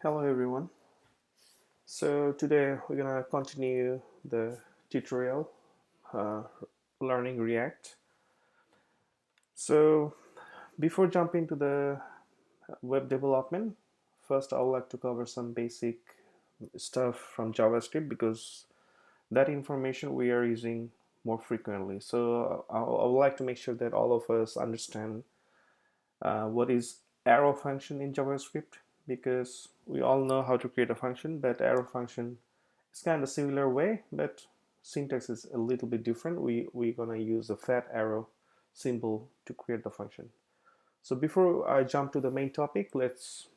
Hello everyone. So today we're gonna continue the tutorial uh, learning React. So before jumping to the web development, first I would like to cover some basic stuff from JavaScript because that information we are using more frequently. So I would like to make sure that all of us understand what is arrow function in JavaScript because we all know how to create a function, but arrow function is kind of similar way, but syntax is a little bit different. We're gonna use a fat arrow symbol to create the function. So before I jump to the main topic, let's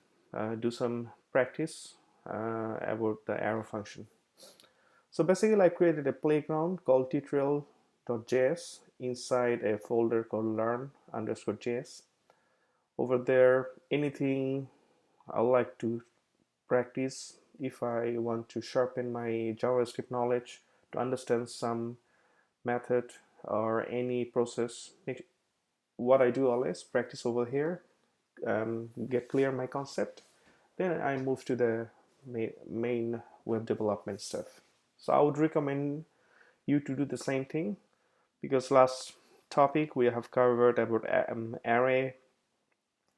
do some practice about the arrow function. So basically I created a playground called tutorial.js inside a folder called learn_js. Over there, anything I like to practice if I want to sharpen my JavaScript knowledge to understand some method or any process. What I do always practice over here, get clear my concept, then I move to the main web development stuff. So I would recommend you to do the same thing because last topic we have covered about array,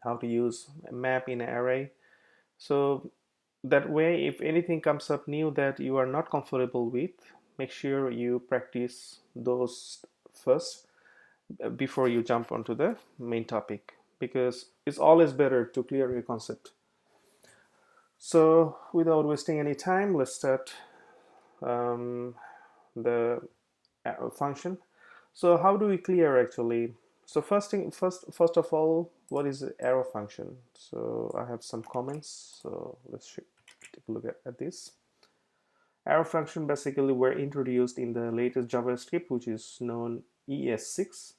how to use a map in an array. So that way, if anything comes up new that you are not comfortable with, make sure you practice those first before you jump onto the main topic because it's always better to clear your concept. So without wasting any time, let's start the function. So how do we clear actually? So first of all, what is the arrow function? So I have some comments. So let's take a look at this. Arrow function basically were introduced in the latest JavaScript, which is known ES6.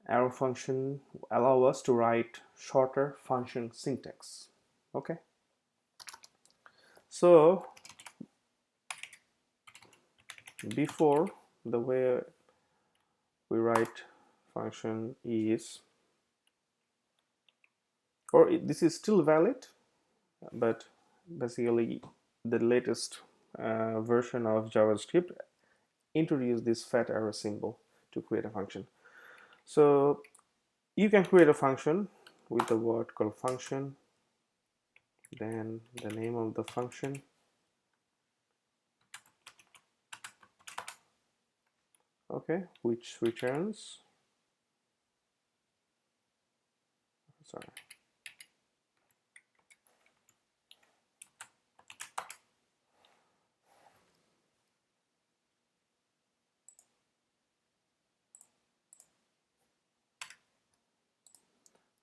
Arrow function allow us to write shorter function syntax. Okay. So before, the way we write function is, this is still valid, but basically the latest version of JavaScript introduced this fat arrow symbol to create a function. So you can create a function with the word called function, then the name of the function, okay, which returns, sorry,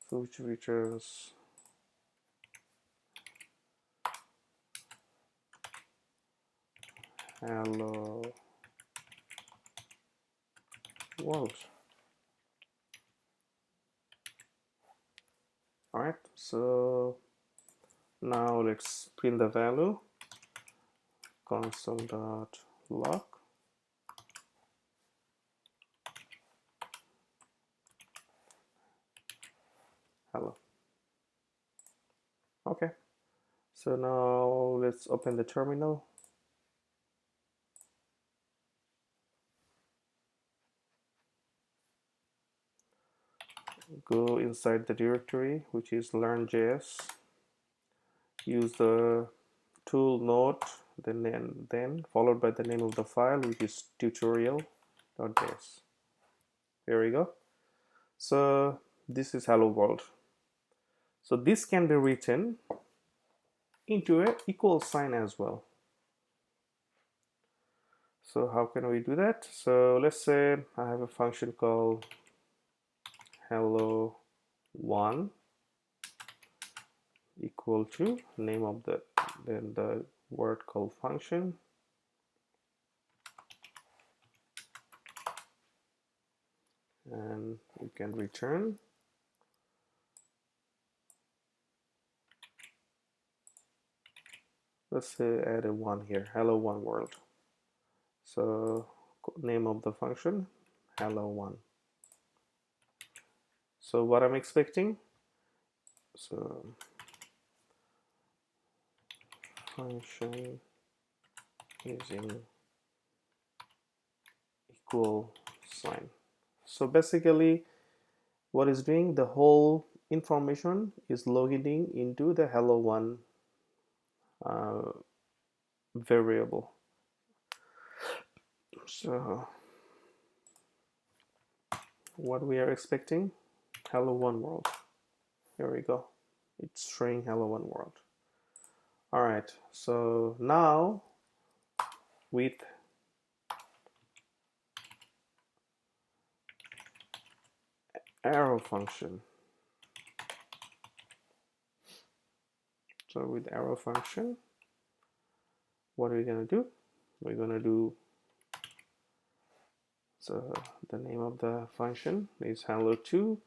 so which returns hello world. All right, so now let's print the value, console.log. Hello. Okay, so now let's open the terminal. Go inside the directory, which is learn.js. Use the tool node, then followed by the name of the file, which is tutorial.js. There we go. So this is hello world. So this can be written into an equal sign as well. So how can we do that? So let's say I have a function called hello1 equal to name of the word called function, and we can return let's say add a 1 here, hello1 world. So name of the function hello1. So what I'm expecting, so function using equal sign. So basically what is doing, the whole information is logging into the hello1 variable. So what we are expecting, hello1 world. Here we go, it's showing hello1 world. All right, so now with arrow function, what are we gonna do? We're gonna do, so the name of the function is hello2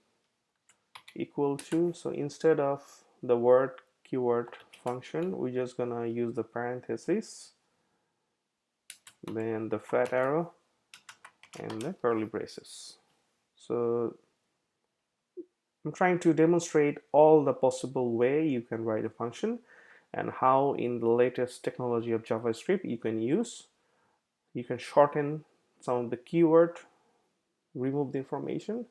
equal to, so instead of the word keyword function, we're just gonna use the parenthesis, then the fat arrow, and the curly braces. So I'm trying to demonstrate all the possible way you can write a function and how in the latest technology of JavaScript you can shorten some of the keyword, remove the information,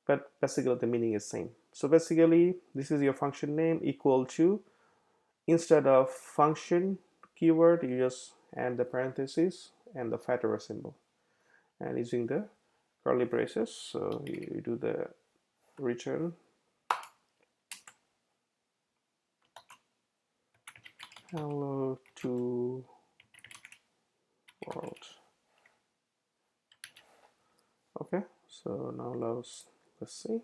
but basically the meaning is same. So basically this is your function name equal to, instead of function keyword you just add the parentheses and the fat arrow symbol, and using the curly braces, so you do the return hello to world. Okay, so now let's see.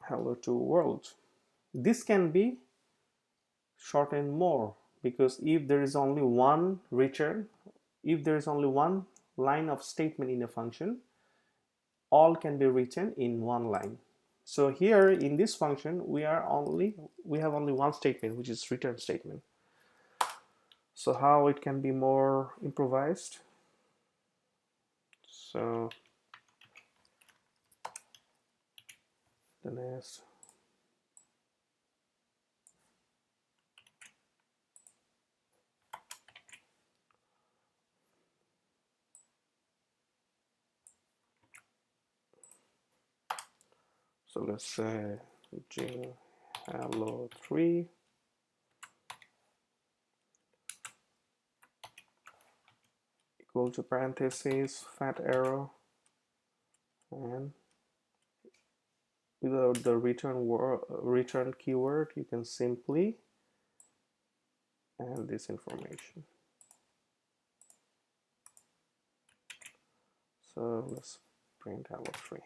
Hello to world. This can be shortened more, because if there is only one return, if there is only one line of statement in a function, all can be written in one line. So here in this function we have only one statement, which is return statement. So how it can be more improvised? So the next, so let's say hello3 equal to parentheses, fat arrow, and without the return keyword you can simply add this information. So let's print hello3.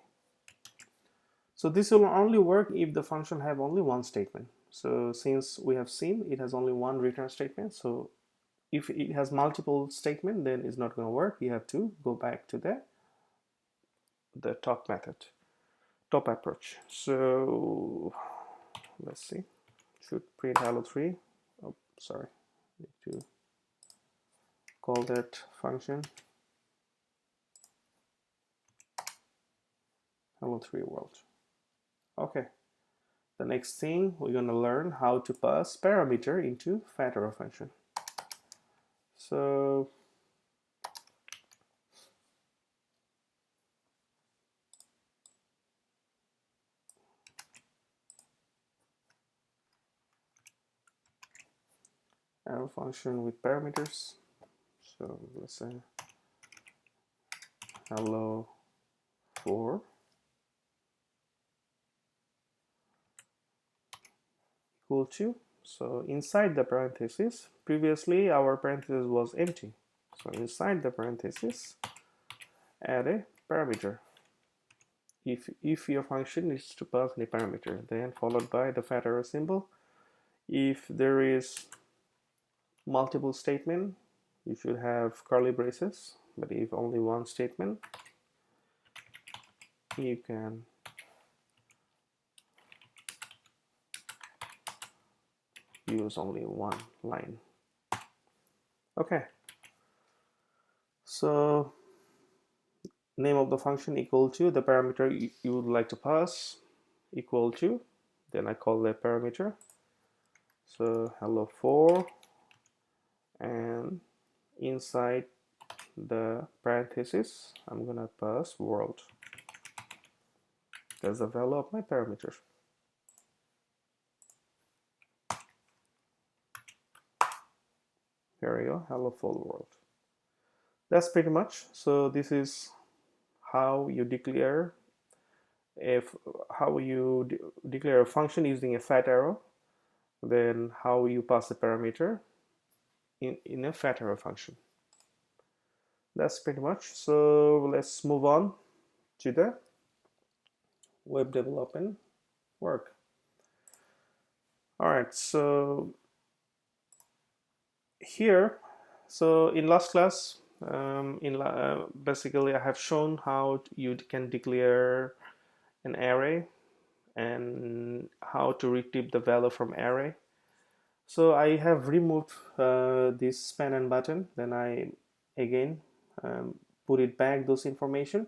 So this will only work if the function have only one statement. So since we have seen it has only one return statement, so if it has multiple statements, then it's not going to work. You have to go back to the top method, top approach. So let's see, should print hello3. Oh, sorry, need to call that function hello3 world. Okay, the next thing we're going to learn how to pass parameter into fat arrow function. So arrow function with parameters. So let's say hello 4 equal to, so inside the parenthesis, previously our parenthesis was empty, so inside the parenthesis add a parameter. If your function needs to pass any parameter, then followed by the fat arrow symbol. If there is multiple statement, you should have curly braces, but if only one statement, you can use only one line. Okay, so name of the function equal to the parameter you would like to pass equal to, then I call the parameter. So hello 4, and inside the parenthesis I'm gonna pass world. That's the value of my parameter. Here we go, hello full world. That's pretty much. So this is how you declare declare a function using a fat arrow, then how you pass a parameter in a fat arrow function. That's pretty much. So let's move on to the web development work. All right, so here, so in last class, basically I have shown how you can declare an array and how to retrieve the value from array. So I have removed this span and button, then I again put it back those information.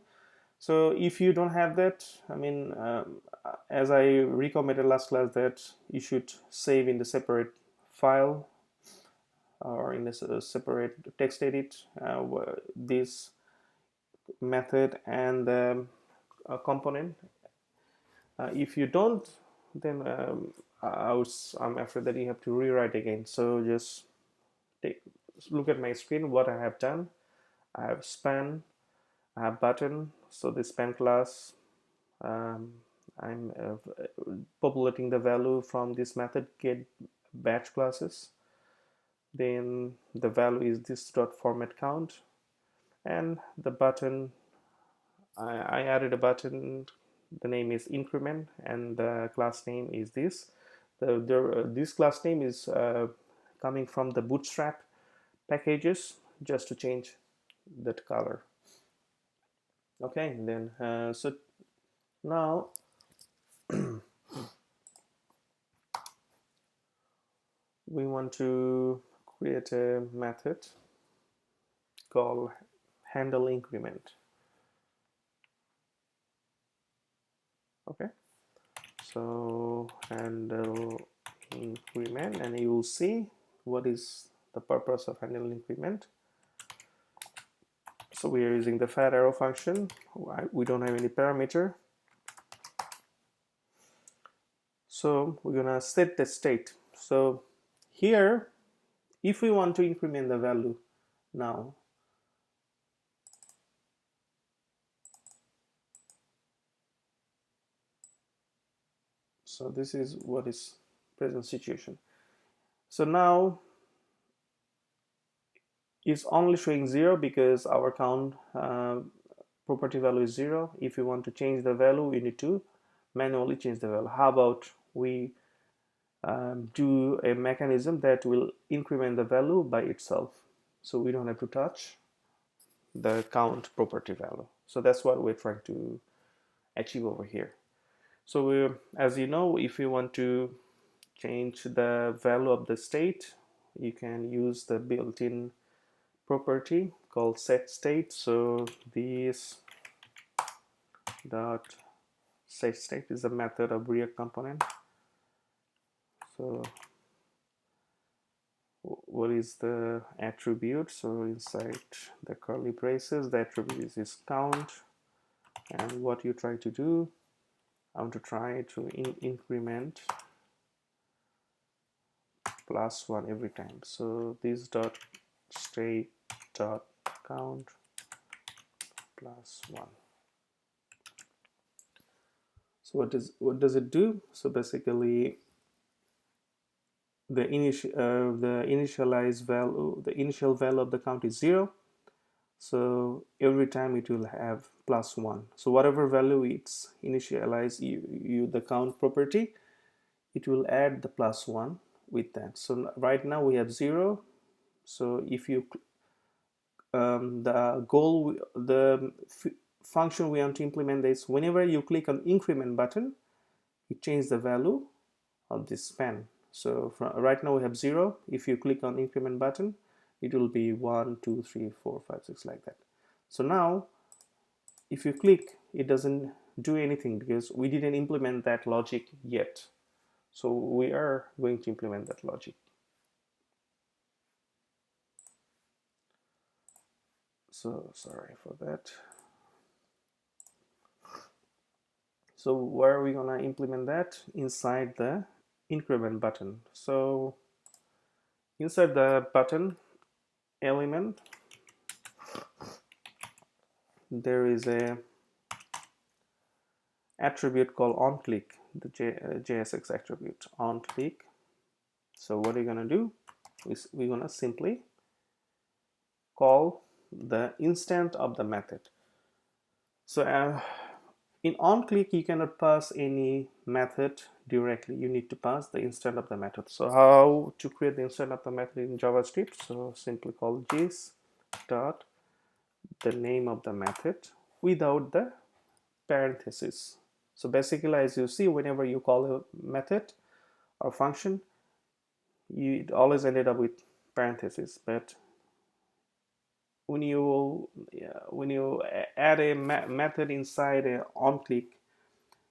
So if you don't have that, I mean, as I recommended last class, that you should save in the separate file or in a separate text edit this method and the component. If you don't, then I'm afraid that you have to rewrite again. So just look at my screen, what I have done. I have span, I have button. So the span class, I'm populating the value from this method get batch classes. Then the value is this dot format count, and the button, I added a button. The name is Increment, and the class name is this. This class name is coming from the Bootstrap packages, just to change that color. Okay, then so now we want to create a method called handle increment. Okay, so handle increment, and you will see what is the purpose of handle increment. So we are using the fat arrow function. We don't have any parameter, so we're gonna set the state. So here, if we want to increment the value now, so this is what is present situation. So now it's only showing 0 because our count property value is 0. If you want to change the value, we need to manually change the value. How about we do a mechanism that will increment the value by itself, so we don't have to touch the count property value. So that's what we're trying to achieve over here. So as you know, if you want to change the value of the state, you can use the built-in property called set state. So this dot set state is a method of React component. So what is the attribute? So inside the curly braces, the attribute is count, and what you try to do, I want to try to increment +1 every time. So this dot state dot count +1. So what does it do? So basically the initialized value, the initial value of the count is 0. So every time it will have +1. So whatever value it's initialized, the count property, it will add the +1 with that. So right now we have 0. So if you the function we want to implement is whenever you click on increment button, it changes the value of this span. So right now we have 0. If you click on increment button, it will be 1, 2, 3, 4, 5, 6 like that. So now if you click, it doesn't do anything because we didn't implement that logic yet. So we are going to implement that logic. So sorry for that. So where are we gonna implement that? Inside the increment button. So inside the button element, there is a attribute called onClick, the JSX attribute onClick. So what are you gonna do is we're gonna simply call the instant of the method. So in onClick, you cannot pass any method directly. You need to pass the instant of the method. So how to create the instant of the method in JavaScript? So simply call this dot the name of the method without the parenthesis. So basically, as you see, whenever you call a method or function, it always ended up with parentheses. But when you add a method inside a onClick,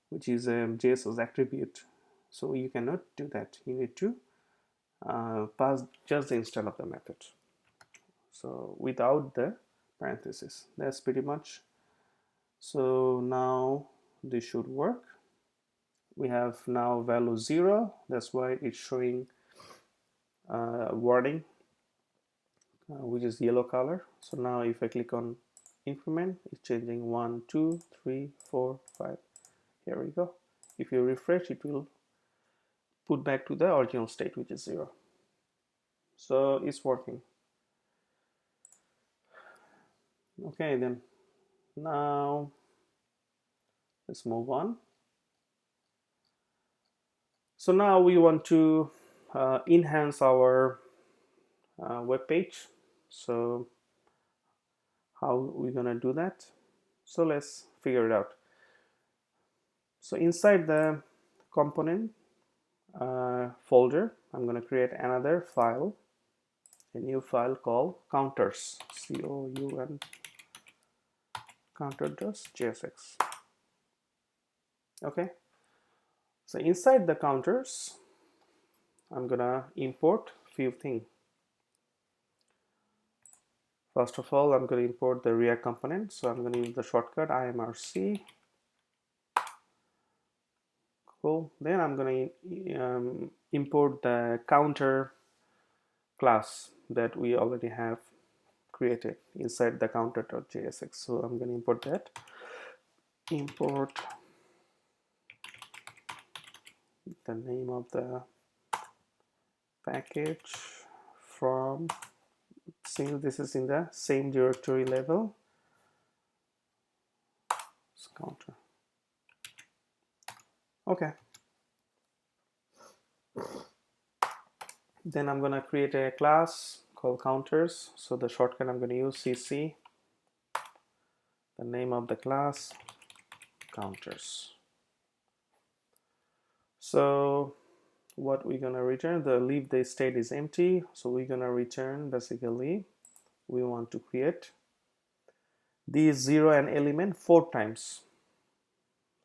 which is a JSON attribute, so you cannot do that. You need to pass just the instant of the method, so without the parentheses. That's pretty much. So now this should work. We have now value 0. That's why it's showing warning, which is yellow color. So now if I click on increment, it's changing 1, 2, 3, 4, 5. Here we go. If you refresh, it will put back to the original state, which is 0. So it's working. Okay, then now let's move on. So now we want to enhance our web page. So how are we gonna do that? So let's figure it out. So inside the component folder, I'm gonna create another file, a new file called counters, COUN, counter.jsx. Okay, so inside the counters, I'm gonna import few things. First of all, I'm going to import the React component. So I'm going to use the shortcut IMRC. Cool. Then I'm going to import the counter class that we already have created inside the counter.jsx. So I'm going to import that. Import the name of the package from, since this is in the same directory level, it's counter. Okay. Then I'm going to create a class called counters. So the shortcut I'm going to use CC, the name of the class, counters. So what we're going to return, the leave the state is empty. So we're going to return, basically, we want to create these 0 and element 4 times.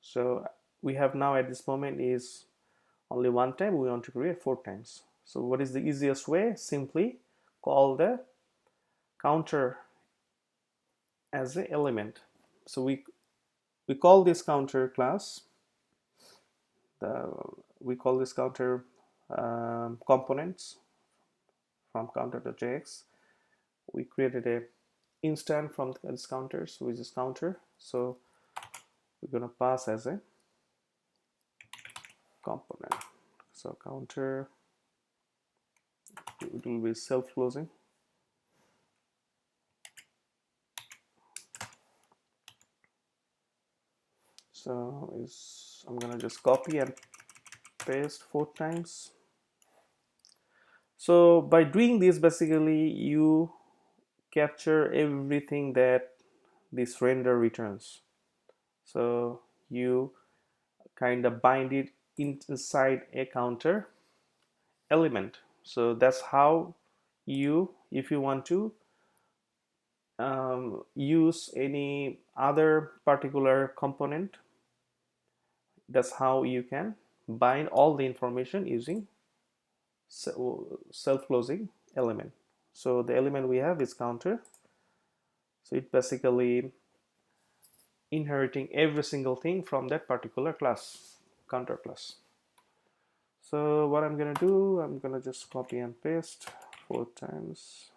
So we have now at this moment is only 1 time. We want to create 4 times. So what is the easiest way? Simply call the counter as an element. So we call this counter class, we call this counter components from counter.jx. We created a instant from this counters, which is counter. So we're going to pass as a component. So counter, it will be self-closing. So I'm going to just copy and paste 4 times. So by doing this, basically you capture everything that this render returns. So you kind of bind it inside a counter element. So that's how you, if you want to use any other particular component. That's how you can bind all the information using self-closing element. So the element we have is counter. So it basically inheriting every single thing from that particular class, counter class. So what I'm gonna do, I'm gonna just copy and paste 4 times.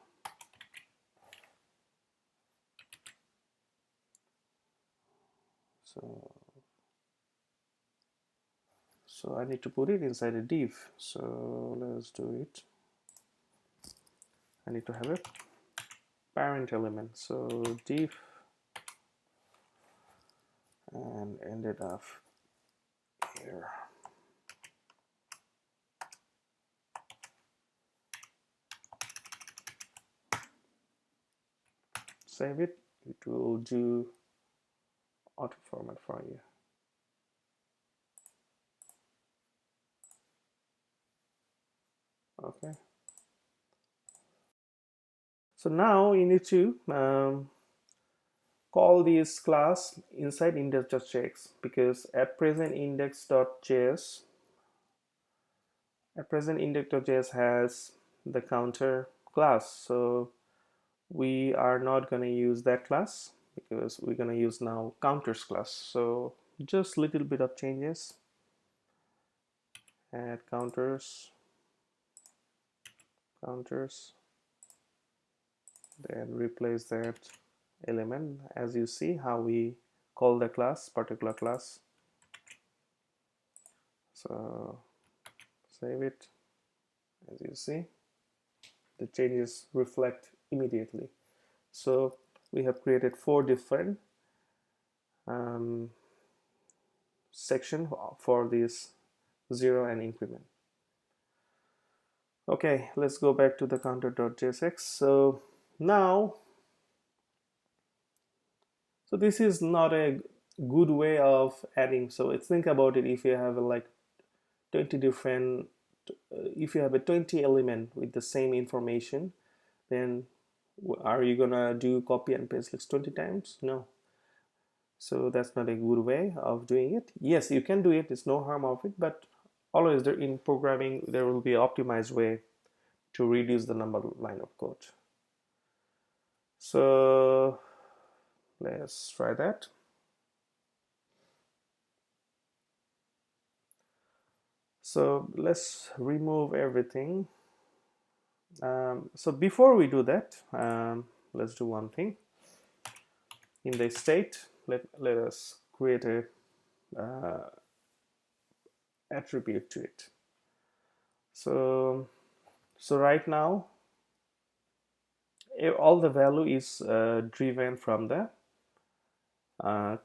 So I need to put it inside a div. So let's do it. I need to have a parent element. So div and ended up here. Save it. It will do auto format for you. Okay. So now you need to call this class inside index.js, because at present index.js has the counter class. So we are not going to use that class because we're going to use now counters class. So just little bit of changes. Add counters, then replace that element. As you see how we call the class, particular class. So save it. As you see, the changes reflect immediately. So we have created 4 different section for this 0 and increment. Okay, let's go back to the counter.jsx. So now, so this is not a good way of adding. So think about it. If you have like 20 different, if you have a 20 element with the same information, then are you gonna do copy and paste like 20 times? No. So that's not a good way of doing it. Yes, you can do it. There's no harm of it, but always there in programming there will be an optimized way to reduce the number of line of code. So let's try that. So let's remove everything. So before we do that, let's do one thing. In the state, let us create a attribute to it. So right now all the value is driven from the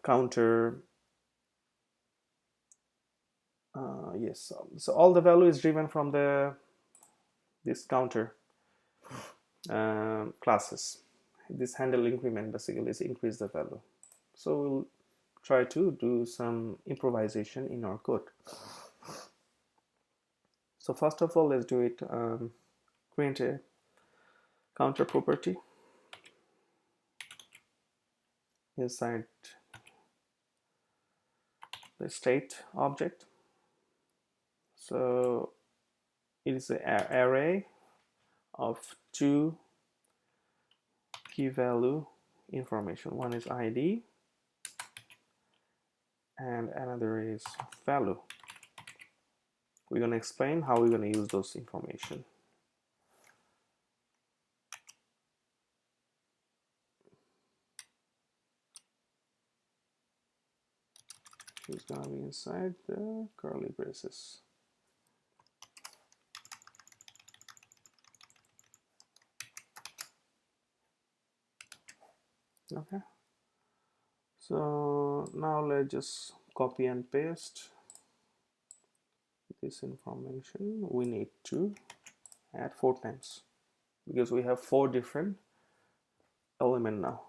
counter. Yes, so all the value is driven from this counter classes. This handle increment basically is increase the value. So we'll try to do some improvisation in our code. So first of all, let's do it. Create a counter property inside the state object. So it is an array of 2 key value information. One is ID and another is value. We're going to explain how we're going to use those information. It's going to be inside the curly braces. Okay. So now let's just copy and paste this information. We need to add 4 times because we have 4 different elements now.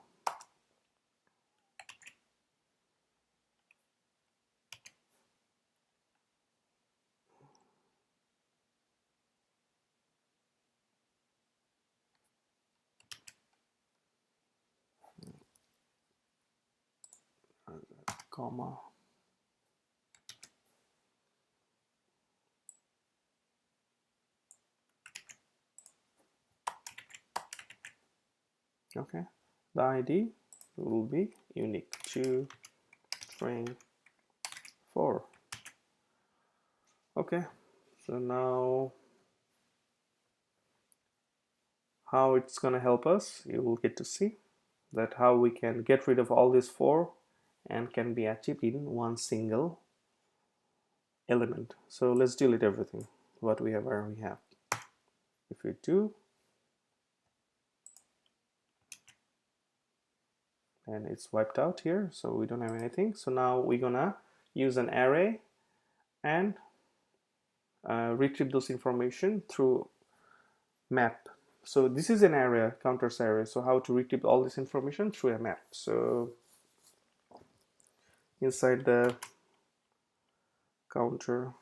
comma. Okay, the ID will be unique to string 4. Okay, so now how it's going to help us, you will get to see that how we can get rid of all these 4 and can be achieved in one single element. So let's delete everything what we have already have. If we do, and it's wiped out here, so we don't have anything. So now we're gonna use an array and retrieve those information through map. So this is an array, counters array. So how to retrieve all this information through a map? So inside the counter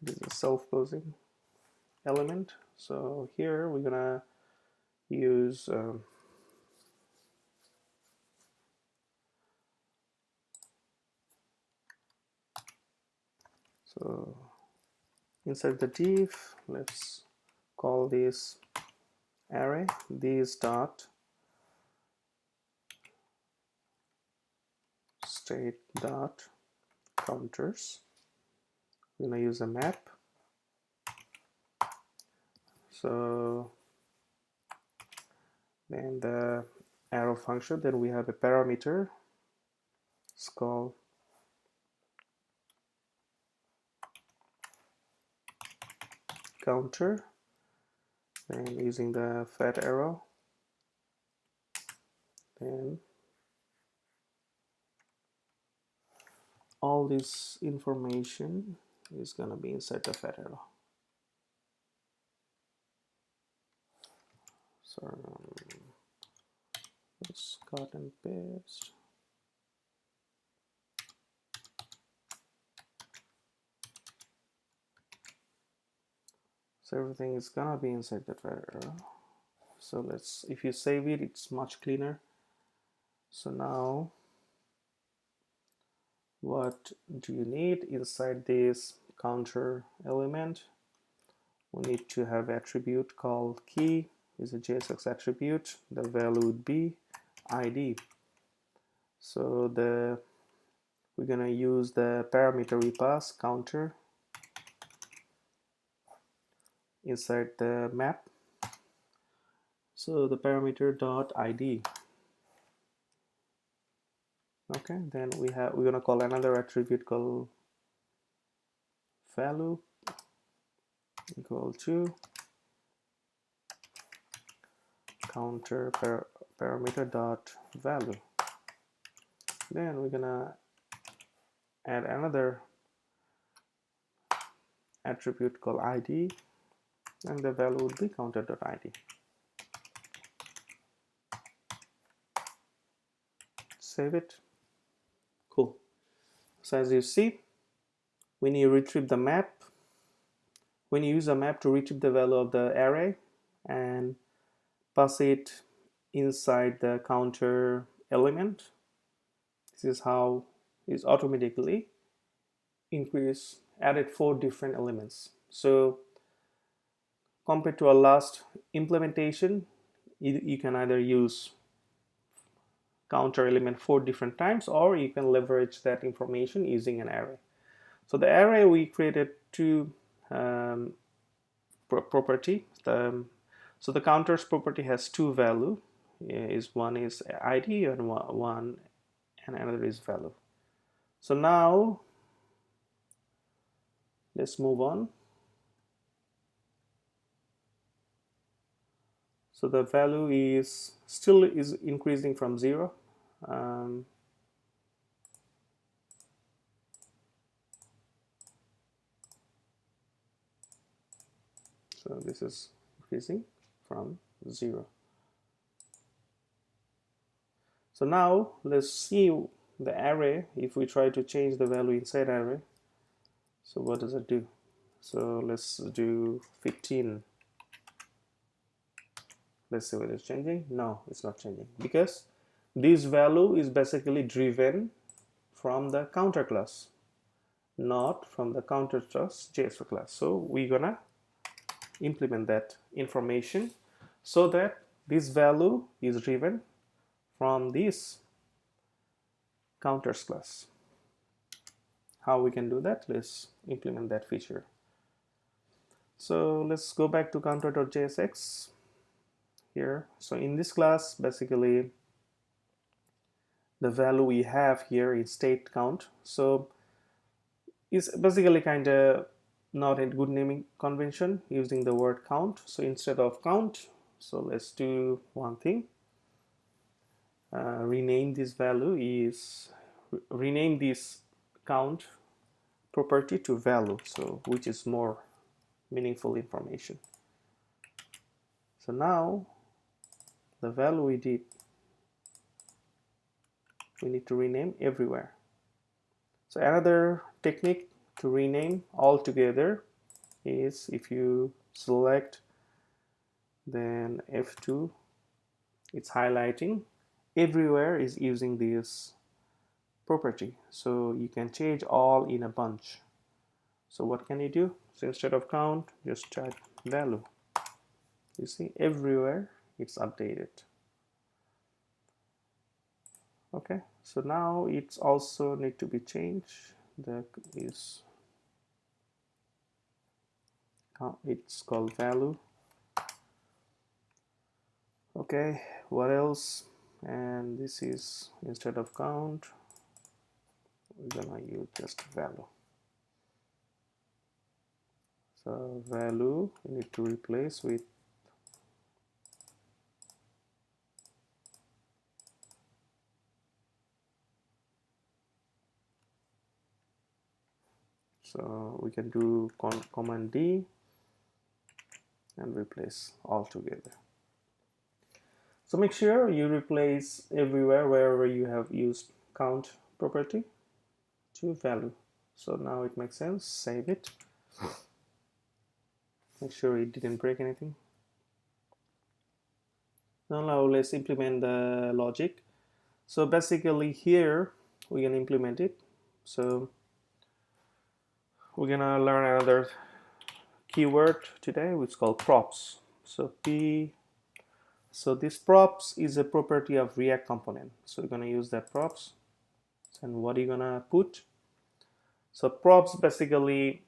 it is a self-closing element. So here we're gonna use so inside the div, let's call this array these dot state dot counters. We're gonna use a map. So then the arrow function, then we have a parameter. It's called counter. Then using the fat arrow, then all this information is gonna be inside the fat arrow. So let's cut and paste. So everything is gonna be inside the fat arrow. So let's, if you save it, it's much cleaner. So now what do you need inside this counter element? We need to have attribute called key, is a JSX attribute. The value would be ID. So we're gonna use the parameter we pass counter inside the map. So the parameter dot ID. Okay, then we're gonna call another attribute called value equal to counter parameter dot value. Then we're gonna add another attribute called ID, and the value would be counter.id. Save it. Cool. So as you see, when you retrieve the map, when you use a map to retrieve the value of the array and pass it inside the counter element, this is how it's automatically added 4 different elements. So compared to our last implementation, you can either use counter element 4 different times, or you can leverage that information using an array. So the array, we created 2 property. So the counters property has 2 value. One is ID and another is value. So now let's move on. So the value is still increasing from 0. So this is increasing from 0. So now let's see the array. If we try to change the value inside array, so what does it do? So let's do 15. Let's see whether it's changing. No, it's not changing because this value is basically driven from the counter class, not from the counter class JSON class. So we're gonna implement that information so that this value is driven from this counters class. How we can do that? Let's implement that feature. So let's go back to counter.jsx here. So in this class, basically the value we have here is state count. So it's basically kind of not a good naming convention using the word count. So instead of count, so let's do one thing. Rename this value is rename this count property to value, so which is more meaningful information. So now the value we did, we need to rename everywhere. So another technique to rename all together is if you select then F2, it's highlighting. Everywhere is using this property, so you can change all in a bunch. So what can you do? So instead of count, just type value. You see, everywhere it's updated. Okay, so now it's also need to be changed. It's called value. Okay, what else? And this is instead of count, we're gonna use just value. So value we need to replace with so we can do command D and replace all together. So make sure you replace everywhere wherever you have used count property to value. So now it makes sense. Save it. Make sure it didn't break anything. Now let's implement the logic. So basically here we're gonna implement it. So we're gonna learn another keyword today which is called props. So this props is a property of React component. So we're gonna use that props. And what are you gonna put? So props basically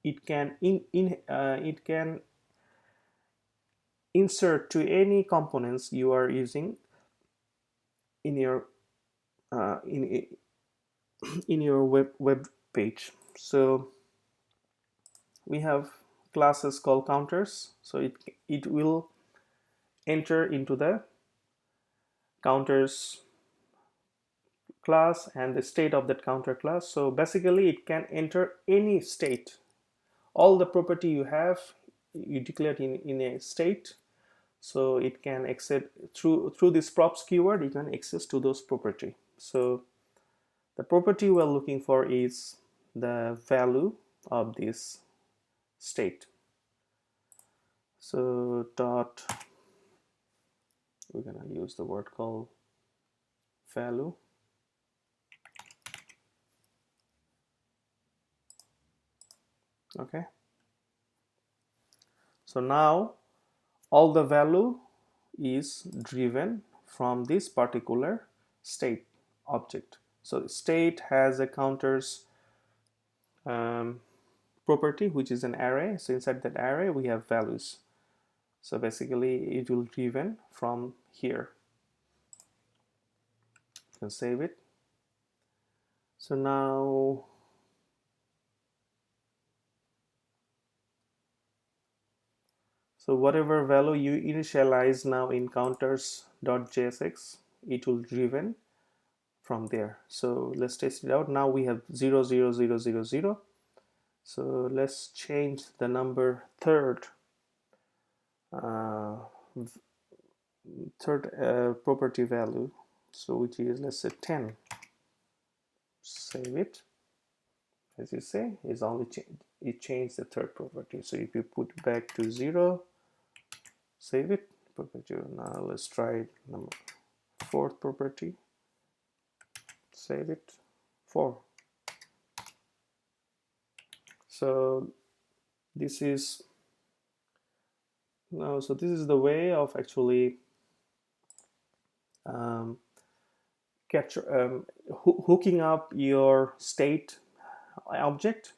it can insert to any components you are using in your in your web page. So we have classes called counters, so it will enter into the counters class and the state of that counter class. So basically it can enter any state. All the property you have, you declared in a state, so it can access through this props keyword, you can access to those property. So the property we're looking for is the value of this state. So dot, we're gonna use the word called value. Okay, so now all the value is driven from this particular state object. So state has a counters property which is an array. So inside that array we have values. So basically it will driven from here. You can save it. So now whatever value you initialize now in counters.jsx, it will driven from there. So let's test it out. Now we have 0 0 0 0 0. So let's change the number third property value, so which is, let's say, 10. Save it. as you say, is only it changed the third property. So if you put back to 0, save it, put back to 0. Now let's try number fourth property, save it, 4. So this is so this is the way of actually hooking up your state object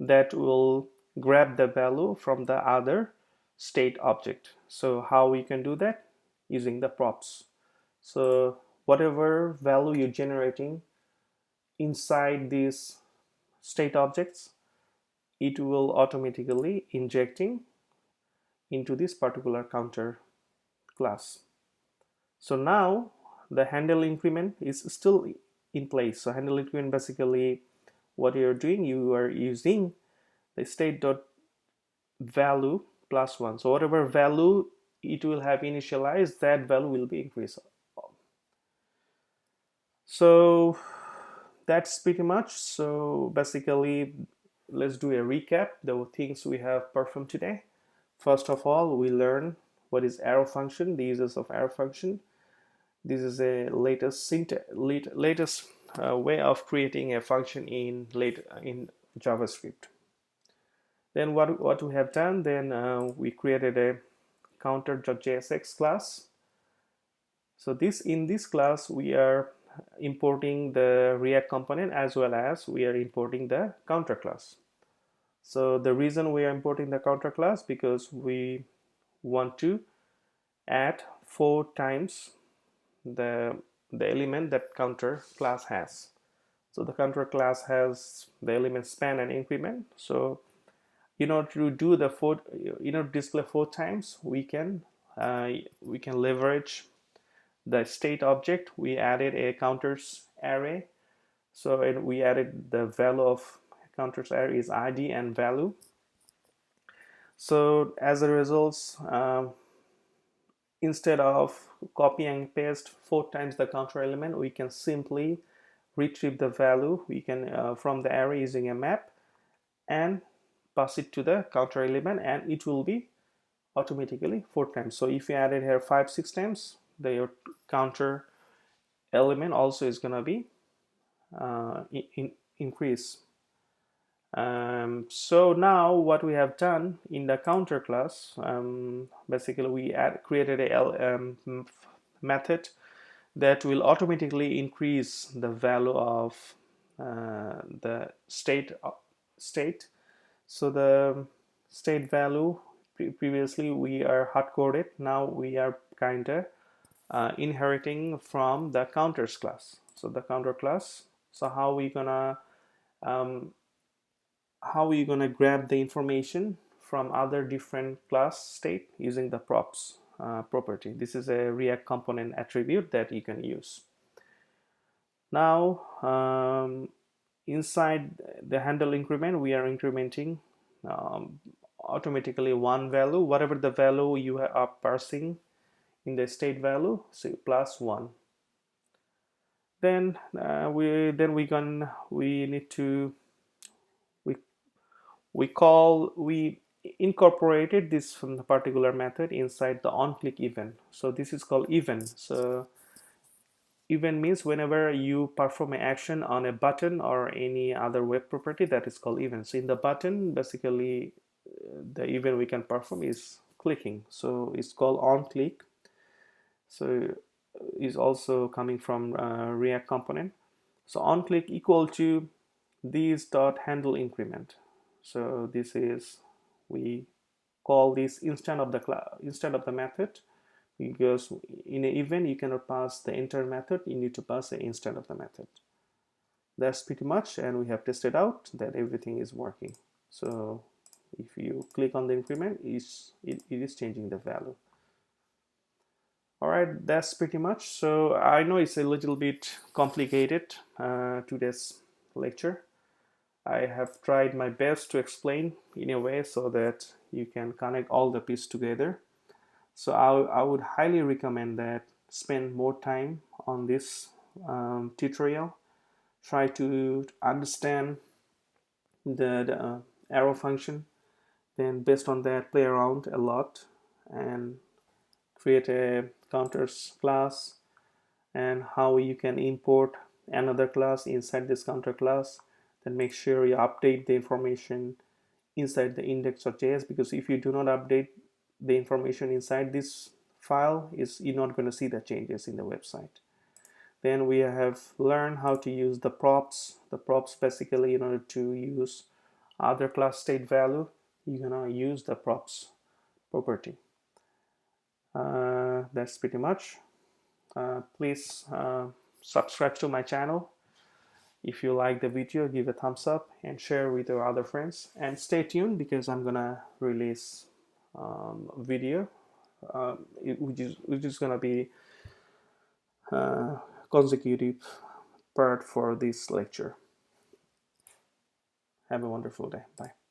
that will grab the value from the other state object. So how we can do that? Using the props. So whatever value you're generating inside these state objects, it will automatically injecting into this particular counter class. So now the handle increment is still in place. So handle increment, basically what you're doing, you are using the state dot value plus 1. So whatever value it will have initialized, that value will be increased. So that's pretty much. So basically, let's do a recap the things we have performed today. First of all, we learn what is arrow function, the uses of arrow function. This is a latest way of creating a function in JavaScript. Then what we have done, then we created a counter.jsx class. So in this class we are importing the React component as well as we are importing the counter class. So the reason we are importing the counter class, because we want to add 4 times the element that counter class has. So the counter class has the element span and increment. So in order to do the display 4 times, we can leverage the state object. We added a counters array. So we added the value of counters array is ID and value. So as a result, instead of copy and paste 4 times the counter element, we can simply retrieve the value we can from the array using a map and pass it to the counter element, and it will be automatically 4 times. So if you added here 5-6 times, the counter element also is going to be increase. So now what we have done in the counter class, basically we created a method that will automatically increase the value of the state. So the state value previously we are hard coded. Now we are kind of inheriting from the counters class. So the counter class. So how we gonna grab the information from other different class state using the props property. This is a React component attribute that you can use. Now inside the handle increment, we are incrementing automatically one value, whatever the value you are parsing in the state value, say plus 1. Then we incorporated this from the particular method inside the onClick event. So this is called event. So event means whenever you perform an action on a button or any other web property, that is called event. So in the button, basically the event we can perform is clicking. So it's called onClick. So is also coming from React component. So onClick equal to these dot handle increment. So this is, we call this instead of the method, because in an event you cannot pass the entire method, you need to pass the instead of the method. That's pretty much, and we have tested out that everything is working. So if you click on the increment, it is changing the value. All right, that's pretty much. So I know it's a little bit complicated today's lecture. I have tried my best to explain in a way so that you can connect all the pieces together. So I would highly recommend that spend more time on this tutorial. Try to understand the arrow function. Then based on that, play around a lot and create a counters class, and how you can import another class inside this counter class. Then make sure you update the information inside the index.js, because if you do not update the information inside this file, you're not going to see the changes in the website. Then we have learned how to use the props. The props basically, in order to use other class state value, you're gonna use the props property. That's pretty much. Please subscribe to my channel. If you like the video, give a thumbs up and share with your other friends. And stay tuned, because I'm gonna release video, which is gonna be consecutive part for this lecture. Have a wonderful day. Bye.